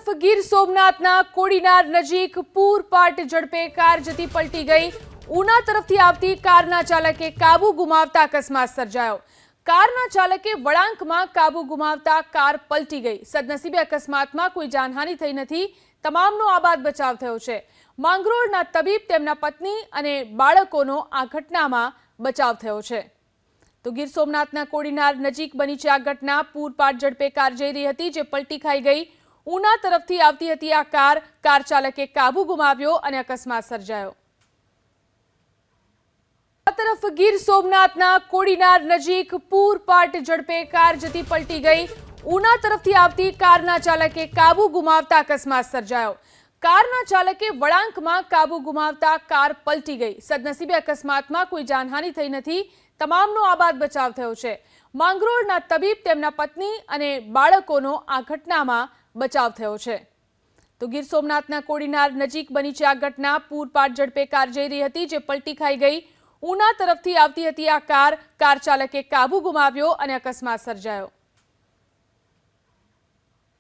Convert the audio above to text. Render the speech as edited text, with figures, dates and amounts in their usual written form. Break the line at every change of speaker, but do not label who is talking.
તરફ ગીર સોમનાથના કોડીનાર નજીક પૂરપાટ ઝડપે કાર જતી પલટી ગઈ। ઉના તરફથી આવતી કારના ચાલકે કાબુ ગુમાવતા અકસ્માત સર્જાયો। કારના ચાલકે વળાંકમાં કાબુ ગુમાવતા કાર પલટી ગઈ। સદનસીબે અકસ્માતમાં કોઈ જાનહાનિ થઈ નથી। તમામનો આબાદ બચાવ થયો છે। માંગરોળના તબીબ, તેમના પત્ની અને બાળકોનો આ ઘટનામાં બચાવ થયો છે। તો ગીર સોમનાથના કોડીનાર નજીક બની છે આ ઘટના। પૂરપાટ ઝડપે કાર જઈ રહી હતી, જે પલટી ખાઈ ગઈ। ઉના તરફથી આવતી હતી આ કાર ચાલકે કાબુ ગુમાવ્યો અને અકસ્માત સર્જાયો। આ તરફ ગીર સોમનાથના કોડીનાર નજીક પૂરપાટ ઝડપે કાર જતી પલટી ગઈ। ઉના તરફથી આવતી કારના ચાલકે કાબુ ગુમાવતા અકસ્માત સર્જાયો। કારના ચાલકે વળાંકમાં કાબુ ગુમાવતા કાર પલટી ગઈ। સદનસીબે અકસ્માતમાં કોઈ જાનહાનિ થઈ નથી। તમામનો આબાદ બચાવ થયો છે। માંગરોળના તબીબ, તેમના પત્ની અને બાળકોનો આ ઘટનામાં બચાવ થયો છે। તો ગીર સોમનાથના કોડીનાર નજીક બની છે આ ઘટના। પૂરપાટ ઝડપે કાર જઈ રહી હતી, જે પલટી ખાઈ ગઈ। ઉના તરફથી આવતી હતી આ કાર ચાલકે કાબુ ગુમાવ્યો અને અકસ્માત સર્જાયો।